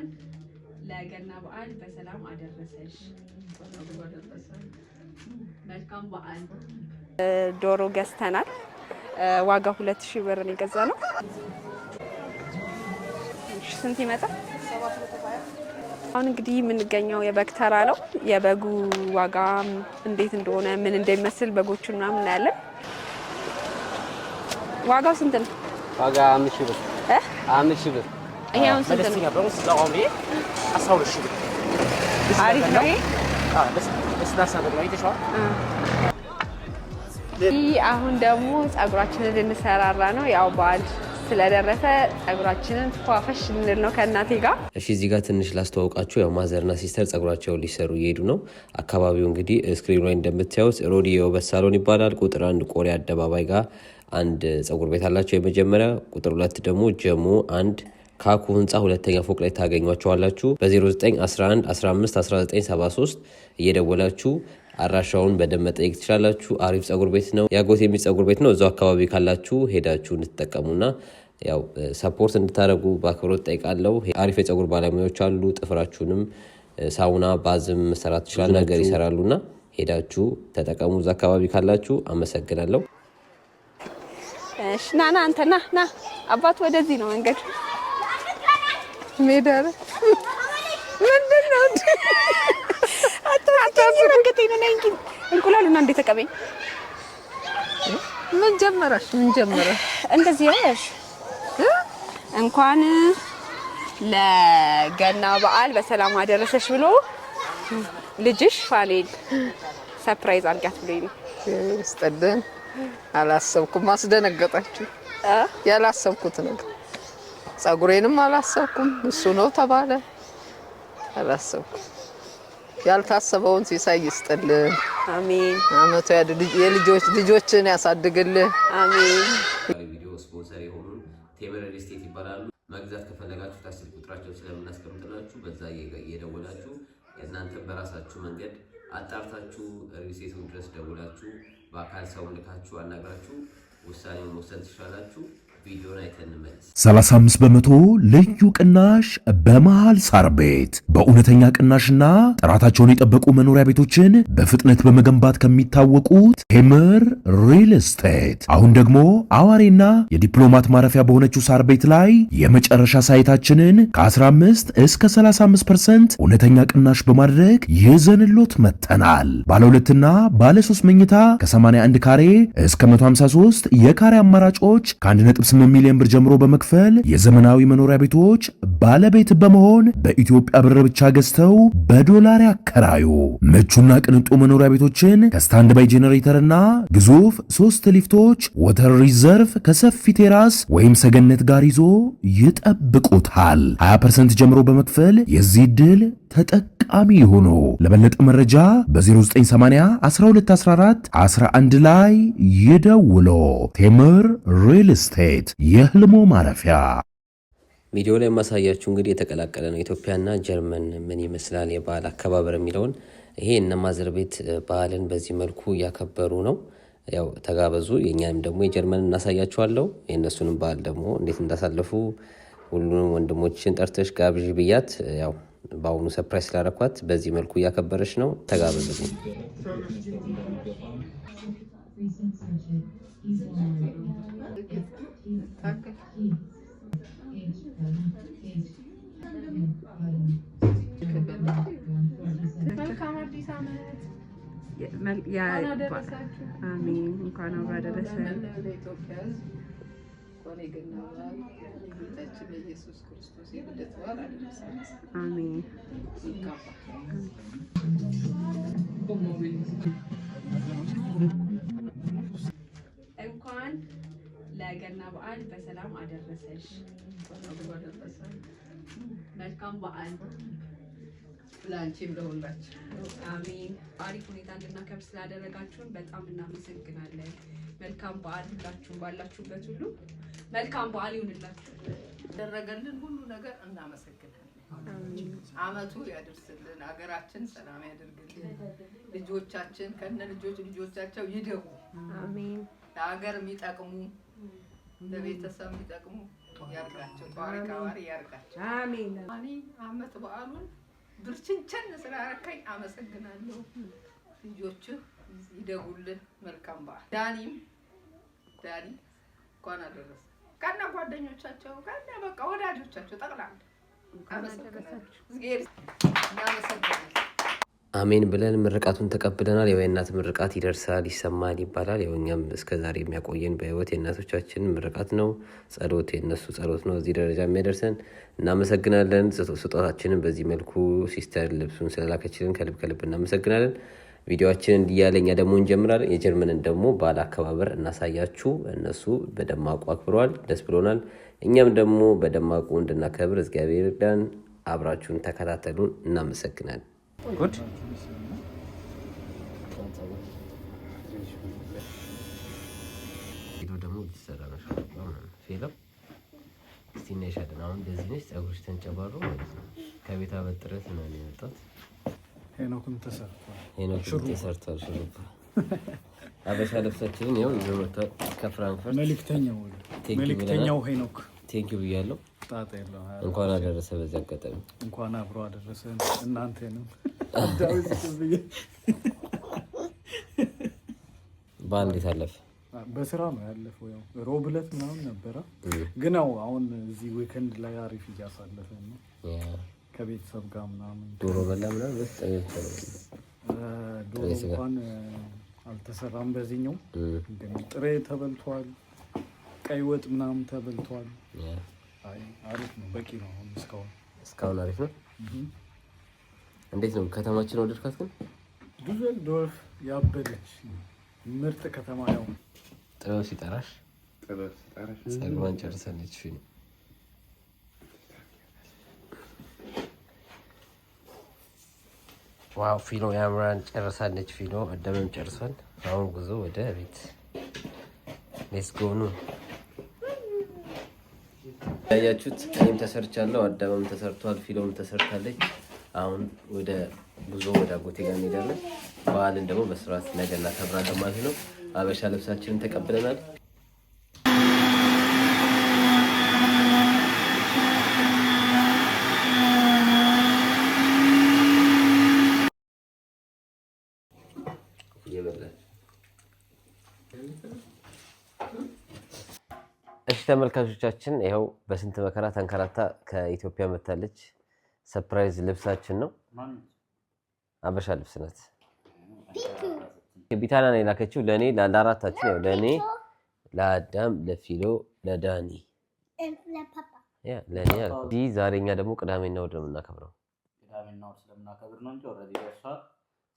እንኳን ለገና በዓል በሰላም አደረሰሽ። መልካም በዓል። ዶሮ ገዝተናል። ዋጋው 2000 ብር ነው የገዛነው። ስንት ይመጣል? አሁን እንግዲህ የምንገኘው የበግ ተራ ነው። የበጉ ዋጋ እንዴት እንደሆነ ምን እንደሚመስል በጎቹን ምናምን እናያለን። ዋጋው ስንት ነው? ዋጋ 5000 ብር 5000 ብር። ይሄ አሁን ስንት ነው? 12000 ብር። አሪፍ ነው ይሄ። አሁን ደግሞ ጸጉራችንን ልንሰራራ ነው። ያው በዓል ስለደረሰ ጸጉራችንን ፏፈሽ ልንል ነው ከእናቴ ጋር። እሺ እዚህ ጋር ትንሽ ላስተዋውቃችሁ። ያው ማዘርና ሲስተር ጸጉራቸውን ሊሰሩ እየሄዱ ነው። አካባቢው እንግዲህ ስክሪን ላይ እንደምታዩት ሮዲ የውበት ሳሎን ይባላል። ቁጥር 1 ቆሬ አደባባይ ጋር አንድ ጸጉር ቤት አላቸው የመጀመሪያ። ቁጥር 2 ደግሞ ጀሞ 1 ካኩ ህንፃ ሁለተኛ ፎቅ ላይ ታገኟቸዋላችሁ። በ0911 15 1973 እየደወላችሁ አራሻውን በደንብ መጠየቅ ትችላላችሁ። አሪፍ ጸጉር ቤት ነው። ያጎት የሚል ጸጉር ቤት ነው። እዛው አካባቢ ካላችሁ ሄዳችሁ እንድትጠቀሙና ያው ሰፖርት እንድታደርጉ በአክብሮት ጠይቃለሁ። አሪፍ የጸጉር ባለሙያዎች አሉ። ጥፍራችሁንም ሳውና ባዝም መሰራት ይችላል ነገር ይሰራሉና ሄዳችሁ ተጠቀሙ እዛ አካባቢ ካላችሁ። አመሰግናለሁ። እሺ ና አንተና ና አባቱ ወደዚህ ነው መንገድ ሜዳረ ምንድነው አታስረግጠኝ ነኝ እንቁላሉና እንዴት ተቀበኝ። ምን ጀመረሽ እንደዚህ ያሽ እንኳን ለገና በዓል በሰላም አደረሰሽ ብሎ ልጅሽ ፋኔል ሰርፕራይዝ አድርጋት ብሎኝ ነው። ይስጠልን። አላሰብኩም። አስደነገጣችሁ። ያላሰብኩት ነገር ጸጉሬንም አላሰብኩም። እሱ ነው ተባለ። አላሰብኩም። ያልታሰበውን ሲሳይ ይስጥልን። አሜን። አመቱ ልጆችን ያሳድግልን። አሜን። ቪዲዮ ስፖንሰር የሆኑን ቴምር ሪል ስቴት ይባላሉ። መግዛት ከፈለጋችሁ ታች ቁጥራቸው ስለምናስቀምጥላችሁ በዛ እየደወላችሁ እናንተ በራሳችሁ መንገድ አጣርታችሁ ሪል ስቴቱን ድረስ ደውላችሁ በአካል ሰው ልካችሁ አናግራችሁ ውሳኔውን መውሰድ ትችላላችሁ። ቪዲዮን አይተን እንመለስ። 35 በመቶ ልዩ ቅናሽ በመሃል ሳር ቤት። በእውነተኛ ቅናሽና ጥራታቸውን የጠበቁ መኖሪያ ቤቶችን በፍጥነት በመገንባት ከሚታወቁት ቴምር ሪል ስቴት አሁን ደግሞ አዋሬና የዲፕሎማት ማረፊያ በሆነችው ሳር ቤት ላይ የመጨረሻ ሳይታችንን ከ15 እስከ 35% እውነተኛ ቅናሽ በማድረግ ይዘንሎት መጥተናል። ባለ 2 እና ባለ 3 መኝታ ከ81 ካሬ እስከ 153 የካሬ አማራጮች ከ1.8 ሚሊዮን ብር ጀምሮ በመክፈል የዘመናዊ መኖሪያ ቤቶች ባለቤት በመሆን በኢትዮጵያ ብር ብቻ ገዝተው በዶላር ያከራዩ። ምቹና ቅንጡ መኖሪያ ቤቶችን ከስታንድ ባይ ጄኔሬተርና ግዙፍ 3 ሊፍቶች ወተር ሪዘርቭ ከሰፊ ቴራስ ወይም ሰገነት ጋር ይዞ ይጠብቁታል። 20% ጀምሮ በመክፈል የዚህ ድል ተጠቃሚ ይሁኑ። ለበለጠ መረጃ በ0980 1214 11 ላይ ይደውሉ። ቴምር ሪል ስቴት የህልሞ ማረፊያ። ቪዲዮ ላይ ማሳያችሁ እንግዲህ የተቀላቀለ ነው። ኢትዮጵያና ጀርመን ምን ይመስላል የበዓል አከባበር የሚለውን። ይሄ እነማዘር ቤት በዓልን በዚህ መልኩ እያከበሩ ነው። ያው ተጋበዙ። የኛንም ደግሞ የጀርመን እናሳያችኋለሁ። የእነሱንም በዓል ደግሞ እንዴት እንዳሳለፉ ሁሉንም ወንድሞችን ጠርተሽ ጋብዥ ብያት ያው በአሁኑ ሰርፕራይዝ ስላደረኳት በዚህ መልኩ እያከበረች ነው። ተጋበዙ። መልካም አዲስ ዓመት። አሜን። እንኳን አብራ ደረሰን። ለኢትዮጵያ ሕዝብ ቆኔ ገና በዓል ጌታችን ኢየሱስ ክርስቶስ የልደት በዓል አደረሰን። አሜን። እንኳን ለገና በዓል በሰላም አደረሰሽ። መልካም በዓል ላንቺም ለሁላችሁ። አሜን። አሪፍ ሁኔታ እንድናከብር ስላደረጋችሁን በጣም እናመሰግናለን። መልካም በዓል ሁላችሁም ባላችሁበት ሁሉ መልካም በዓል ይሁንላችሁ። ያደረገልን ሁሉ ነገር እናመሰግናለን። አመቱ ያደርስልን፣ ሀገራችን ሰላም ያደርግልን፣ ልጆቻችን ከነ ልጆቻቸው ይደጉ። አሜን። ለሀገር የሚጠቅሙ ለቤተሰብ የሚጠቅሙ ያርጋቸው ተባረካዋሪ ያርጋቸው። አሜን አሜን። አመት በዓሉን ብርችንቸን ስላረከኝ አመሰግናለሁ። ልጆችህ ይደጉልህ። መልካም በዓል። ዳኒ እንኳን አደረሰ ከነ ጓደኞቻቸው ከነ በቃ ወዳጆቻቸው ጠቅላላ አሜን ብለን ምርቃቱን ተቀብለናል። የእናት ምርቃት ይደርሳል ይሰማል ይባላል። እኛም እስከዛሬ የሚያቆየን በህይወት የእናቶቻችን ምርቃት ነው፣ ጸሎት፣ የእነሱ ጸሎት ነው እዚህ ደረጃ የሚያደርሰን። እናመሰግናለን። ስጦታችንን በዚህ መልኩ ሲስተር ልብሱን ስለላከችልን ከልብ ከልብ እናመሰግናለን። ቪዲዮአችንን እንዲያለ እኛ ደግሞ እንጀምራለን። የጀርመንን ደግሞ በዓል አከባበር እናሳያችሁ። እነሱ በደማቁ አክብረዋል፣ ደስ ብሎናል። እኛም ደግሞ በደማቁ እንድናከብር እግዚአብሔር ይርዳን። አብራችሁን ተከታተሉን። እናመሰግናለን። ጉድ ፊሎ ደግሞ ልትሰራ ነው። ፊሎ እስቲ እናይሻለን። አሁን እንደዚህ ነች። ጸጉርሽ ተንጨባሮ ማለት ነው። ከቤት አበጥረት ነው የመጣት። ሄኖክም ተሰርቷል። ሹሩባ አበሻ ልብሳችንን ያው ይዞ መጥቷል ከፍራንክፈርት። መልእክተኛው ሄኖክ ቴንኪው ብያለሁ። እንኳን አደረሰ። በዚህ አጋጣሚ እንኳን አብሮ አደረሰን። እናንተንም በዓል እንዴት አለፈ? በስራ ነው ያለፈው። ያው ሮብ ዕለት ምናምን ነበረ፣ ግን ያው አሁን እዚህ ዊኬንድ ላይ አሪፍ እያሳለፈን ነው ከቤተሰብ ጋር ምናምን። ዶሮ በላ ምናምን ዶሮ እንኳን አልተሰራም በዚህኛው፣ ግን ጥሬ ተበልቷል፣ ቀይ ወጥ ምናምን ተበልቷል። አሪፍ ነው፣ በቂ ነው። አሁን እስካሁን አሪፍ ነው። እንዴት ነው ከተማችን ወደድካት? ግን ዱሰልዶርፍ ያበደች ምርጥ ከተማ። ያው ጥበብ ሲጠራሽ ጸጉሯን ጨርሳለች። ዋው ፊኖ ያምራን ጨርሳለች። ፊኖ አደመም ጨርሷል። አሁን ጉዞ ወደ ቤት ሌትስ ጎ ነው። ያያችሁት እኔም ተሰርቻለሁ፣ አዳመም ተሰርቷል፣ ፊሎም ተሰርታለች። አሁን ወደ ጉዞ ወደ አጎቴ ጋር እንሄዳለን። በዓልን ደግሞ በስርዓት ነገ እናከብራለን ማለት ነው። አበሻ ልብሳችንን ተቀብለናል። እሺ ተመልካቾቻችን፣ ይኸው በስንት መከራ ተንከራታ ከኢትዮጵያ መታለች። ሰርፕራይዝ ልብሳችን ነው። አበሻ ልብስ ናት። ቢታና ነው የላከችው ለእኔ ለአራታችን፣ ያው ለእኔ፣ ለአዳም፣ ለፊሎ፣ ለዳኒ ለእኔ አልኩ። ዛሬ እኛ ደግሞ ቅዳሜና እሑድ ነው የምናከብረው። ቅዳሜና እሑድ ስለምናከብር ነው እንጂ ኦልሬዲ ደርሷል።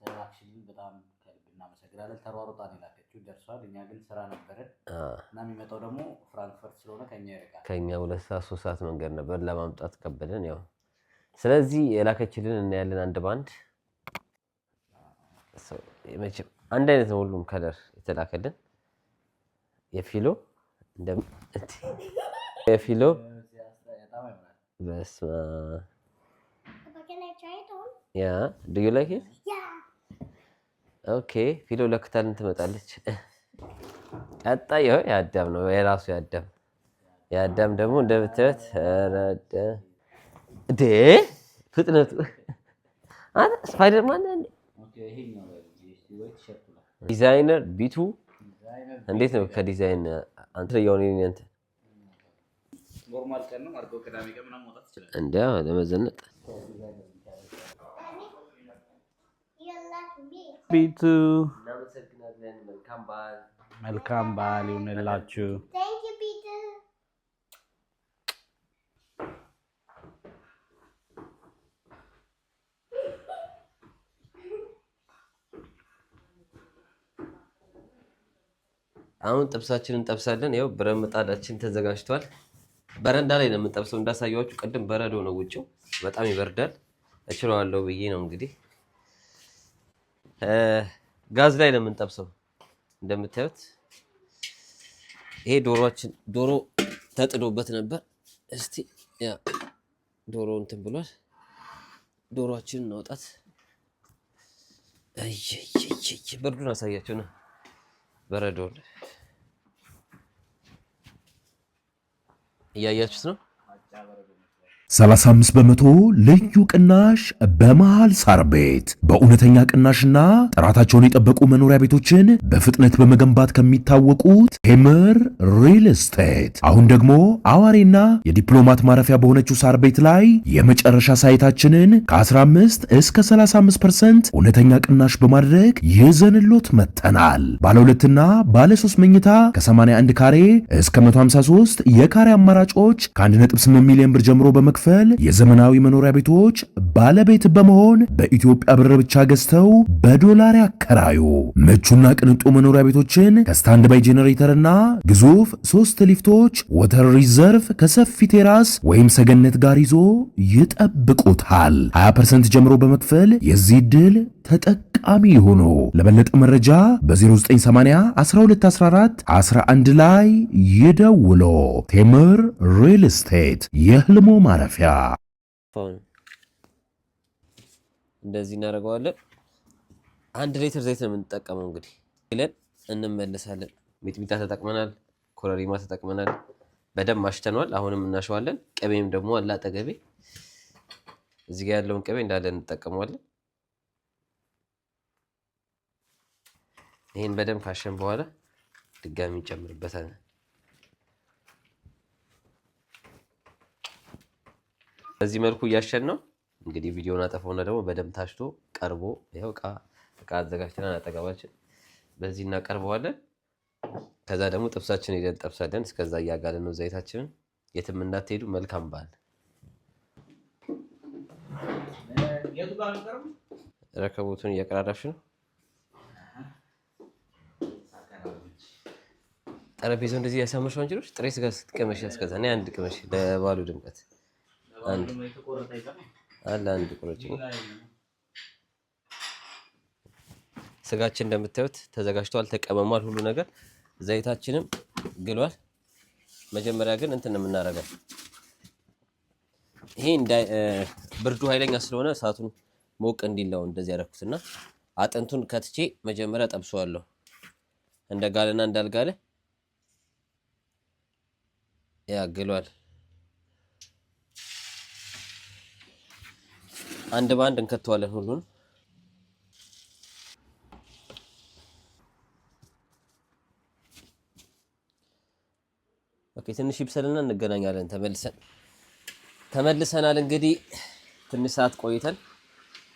ስለላክሽልን በጣም ከልብ እናመሰግናለን። ተሯሩጣ ነው የላከችው፣ ደርሷል። እኛ ግን ስራ ነበረን እና የሚመጣው ደግሞ ፍራንክፈርት ስለሆነ ከኛ ይርቃል። ከኛ 2 ሰዓት 3 ሰዓት መንገድ ነበር ለማምጣት ከበደን። ያው ስለዚህ የላከችልን እናያለን አንድ ባንድ። መቼም አንድ አይነት ነው ሁሉም ከለር የተላከልን። የፊሎ በስመ ያ ዱ ዩ ላይክ ኢት? ኦኬ ፊሎ ለክታልን ትመጣለች። ቀጣይ ይኸው የአዳም ነው የራሱ የአዳም ደግሞ እንደምታዩት ረደ ደ ፍጥነቱ ስፓይደርማን ዲዛይነር ቢቱ እንዴት ነው? ከዲዛይን አንተ የሆነ እንት ኖርማል ቀን ነው አርጎ ቅዳሜ ቀን ምናምን መውጣት ይችላል። እንዴ ለመዘነጥ ቢቱ እናመሰግናለን። መልካም በዓል ይሁንላችሁ። አሁን ጥብሳችንን እንጠብሳለን። ያው ብረት ምጣዳችን ተዘጋጅቷል። በረንዳ ላይ ነው የምንጠብሰው። እንዳሳየዋችሁ ቅድም በረዶ ነው ውጭው፣ በጣም ይበርዳል። እችለዋለሁ ብዬ ነው እንግዲህ ጋዝ ላይ ነው የምንጠብሰው። እንደምታዩት ይሄ ዶሮ ተጥዶበት ነበር። እስቲ ያ ዶሮ እንትን ብሏል። ዶሮአችንን እናውጣት። ብርዱን አሳያቸው ነው በረዶን እያያችሁት ነው። 35 በመቶ ልዩ ቅናሽ በመሃል ሳር ቤት በእውነተኛ ቅናሽና ጥራታቸውን የጠበቁ መኖሪያ ቤቶችን በፍጥነት በመገንባት ከሚታወቁት ቴምር ሪል ስቴት አሁን ደግሞ አዋሬና የዲፕሎማት ማረፊያ በሆነችው ሳር ቤት ላይ የመጨረሻ ሳይታችንን ከ15 እስከ 35% እውነተኛ ቅናሽ በማድረግ ይዘንሎት መጥተናል። ባለ 2 እና ባለ 3 መኝታ ከ81 ካሬ እስከ 153 የካሬ አማራጮች ከ1.8 ሚሊዮን ብር ጀምሮ በመክፈል የዘመናዊ መኖሪያ ቤቶች ባለቤት በመሆን በኢትዮጵያ ብር ብቻ ገዝተው በዶላር ያከራዩ። ምቹና ቅንጡ መኖሪያ ቤቶችን ከስታንድ ባይ ጄኔሬተርና ግዙፍ 3 ሊፍቶች ወተር ሪዘርቭ ከሰፊ ቴራስ ወይም ሰገነት ጋር ይዞ ይጠብቁታል። 20% ጀምሮ በመክፈል የዚህ ዕድል ተጠቃሚ ይሁኑ። ለበለጠ መረጃ በ0980 1214 11 ላይ ይደውሎ። ቴምር ሪል ስቴት የህልሞ ማረፊያ። እንደዚህ እናደርገዋለን። 1 ሊትር ዘይት ነው የምንጠቀመው። እንግዲህ ይለን እንመለሳለን። ሚጥሚጣ ተጠቅመናል፣ ኮረሪማ ተጠቅመናል፣ በደንብ አሽተነዋል። አሁንም እናሸዋለን። ቅቤም ደግሞ አለ አጠገቤ። እዚህ ጋር ያለውን ቅቤ እንዳለ እንጠቀመዋለን። ይሄን በደንብ ካሸን በኋላ ድጋሚ እንጨምርበታለን። በዚህ መልኩ እያሸን ነው እንግዲህ ቪዲዮውን አጠፋውና ደግሞ በደንብ ታሽቶ ቀርቦ ይሄው እቃ አዘጋጅተናል አጠገባችን። በዚህ እናቀርበዋለን። ከዛ ደግሞ ጥብሳችን ሄደን ጠብሳለን። እስከዛ እያጋለን ነው ዘይታችንን። የትም እንዳትሄዱ። መልካም በዓል። ረከቦቱን እያቀራረብሽ ነው። ጠረጴዛው እንደዚህ ያሳመርሽው አንቺ ነሽ። ጥሬ ስጋ ስትቀመሽ እስከዛ እኔ አንድ ቅመሽ ለባሉ ድምቀት አንድ ቁረጭ። ስጋችን እንደምታዩት ተዘጋጅቷል፣ ተቀመሟል፣ ሁሉ ነገር ዘይታችንም ግሏል። መጀመሪያ ግን እንትን የምናደርገው ይሄ ብርዱ ኃይለኛ ስለሆነ እሳቱን ሞቅ እንዲለው እንደዚህ ያደረኩትና አጥንቱን ከትቼ መጀመሪያ ጠብሰዋለሁ። እንደጋለና እንዳልጋለ ያግሏል። አንድ ባንድ እንከተዋለን ሁሉን። ኦኬ ትንሽ ይብሰልና እንገናኛለን። ተመልሰናል። እንግዲህ ትንሽ ሰዓት ቆይተን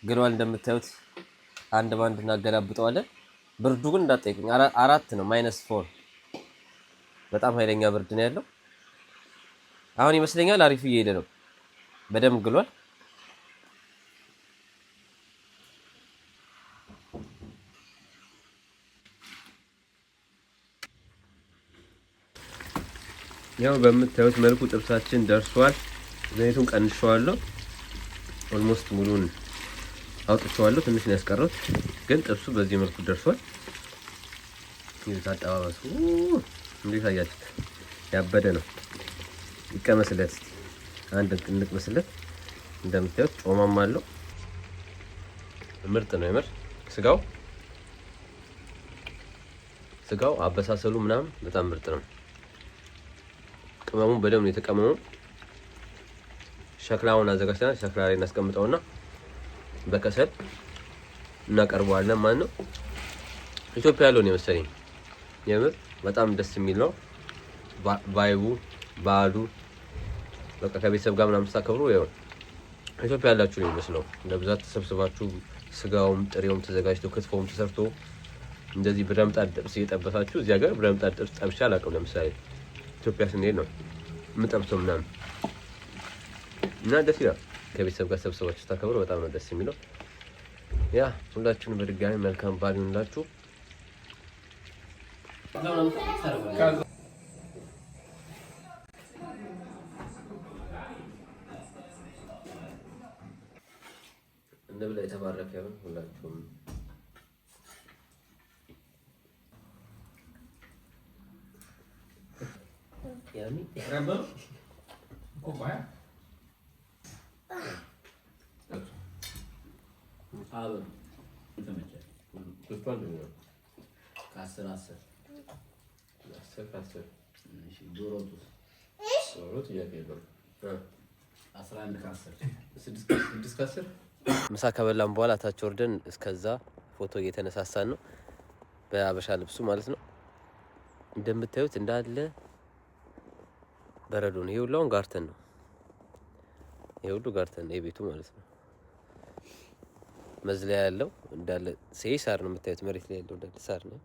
ግሏል። እንደምታዩት አንድ ባንድ እናገላብጠዋለን። ብርዱ ግን እንዳትጠይቁኝ 4 ነው -4። በጣም ኃይለኛ ብርድ ነው ያለው። አሁን ይመስለኛል አሪፍ እየሄደ ነው። በደንብ ግሏል። ያው በምታዩት መልኩ ጥብሳችን ደርሷል። ዘይቱን ቀንሼዋለሁ። ኦልሞስት ሙሉን አውጥቼዋለሁ። ትንሽ ነው ያስቀረው፣ ግን ጥብሱ በዚህ መልኩ ደርሷል። ይታጠባባሱ እንዴት አያችሁት? ያበደ ነው። ይቀመስለት እስቲ አንድ እንቅመስለት። እንደምታዩት ጮማም አለው። ምርጥ ነው የምር። ስጋው አበሳሰሉ ምናምን በጣም ምርጥ ነው። ቅመሙ በደንብ ነው የተቀመመው። ሸክላውን አዘጋጅተናል። ሸክላ ላይ እናስቀምጠውና በከሰል እናቀርበዋለን ማለት ነው። ኢትዮጵያ ያለው ነው መሰለኝ። የምር በጣም ደስ የሚል ነው ቫይቡ። በዓሉ በቃ ከቤተሰብ ጋር ምናምን ስታከብሩ ያው ኢትዮጵያ ያላችሁ ነው የሚመስለው። ለብዛት ተሰብስባችሁ ስጋውም ጥሬውም ተዘጋጅቶ ክትፎም ተሰርቶ እንደዚህ ብረምጣድ ጥብስ እየጠበሳችሁ። እዚህ ሀገር ብረምጣድ ጥብስ ጠብሼ አላውቅም። ለምሳሌ ኢትዮጵያ ስንሄድ ነው የምጠብሰው ምናምን እና ደስ ይላል። ከቤተሰብ ጋር ሰብስባችሁ ስታከብሩ በጣም ነው ደስ የሚለው። ያ ሁላችሁንም በድጋሚ መልካም በዓል ይሁንላችሁ። እንብላ። የተባረከ ይሁን ሁላችሁም። ያሚ ረበሩ ኮባያ አበ ተመቸ ኩስቷን ነው ከ10 10 10 10 እሺ ዶሮቱ ምሳ ከበላን በኋላ ታች ወርደን እስከዛ ፎቶ እየተነሳሳን ነው፣ በአበሻ ልብሱ ማለት ነው። እንደምታዩት እንዳለ በረዶ ነው። ይሄ ሁሉ አሁን ጋርተን ነው። ይሄ ሁሉ ጋርተን ነው የቤቱ ማለት ነው። መዝለያ ያለው እንዳለ ሳር ነው የምታዩት። መሬት ላይ ያለው እንዳለ ሳር ነው።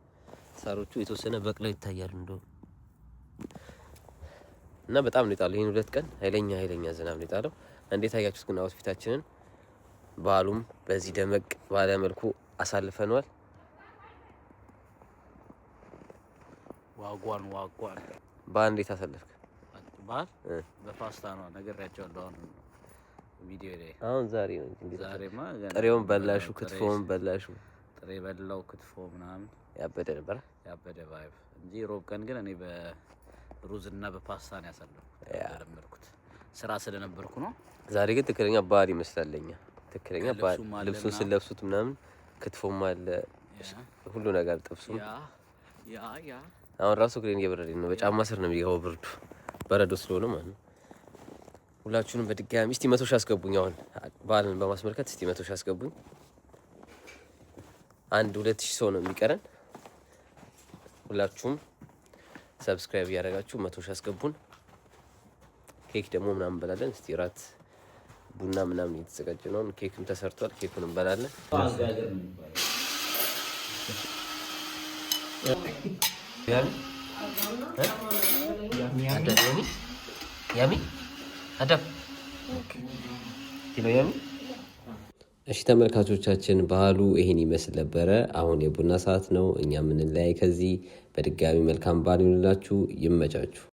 ሳሮቹ የተወሰነ በቅለው ይታያሉ እንደው እና በጣም ነው የጣለው። ይሄን 2 ቀን ኃይለኛ ዝናብ ነው የጣለው። እንዴት አያችሁት ግን አውትፊታችንን? በዓሉም በዚህ ደመቅ ባለ መልኩ አሳልፈነዋል። ዋጓን በዓል እንዴት አሳለፍክ? በዓል በፓስታ ነው ነገራቸዋለሁ። አሁን ቪዲዮ ላይ አሁን ዛሬ ነው እንዴ? ዛሬማ ጥሬውን በላሹ፣ ክትፎውን በላሹ። ጥሬ በላው ክትፎ ምናምን ያበደ ነበር። ያበደ ቫይብ እንጂ ሮብ ቀን ግን እኔ በሩዝ እና በፓስታ ነው ያሳለፍኩት። ያለመድኩት ስራ ስለነበርኩ ነው። ዛሬ ግን ትክክለኛ በዓል ይመስላልኛ። ትክክለኛ በዓል ልብሱን ስለብሱት ምናምን ክትፎም አለ ሁሉ ነገር ጥብሱም። ያ አሁን ራሱ ግሬን እየበረደኝ ነው። በጫማ ስር ነው የሚገባው ብርዱ፣ በረዶ ስለሆነ ማለት ነው። ሁላችሁንም በድጋሚ እስቲ 100 ሺህ አስገቡኝ። አሁን በዓልን በማስመልከት እስቲ 100 ሺህ አስገቡኝ። 1-2 ሺህ ሰው ነው የሚቀረን። ሁላችሁም ሰብስክራይብ እያደረጋችሁ 100 ሺህ አስገቡን። ኬክ ደግሞ ምናምን እንበላለን። እስቲ ራት ቡና ምናምን እየተዘጋጀ ነው። ኬክም ተሰርቷል። ኬኩን እንበላለን። እሺ ተመልካቾቻችን በዓሉ ይሄን ይመስል ነበረ። አሁን የቡና ሰዓት ነው። እኛ የምንለያይ ከዚህ። በድጋሚ መልካም በዓል ይሁንላችሁ። ይመቻችሁ።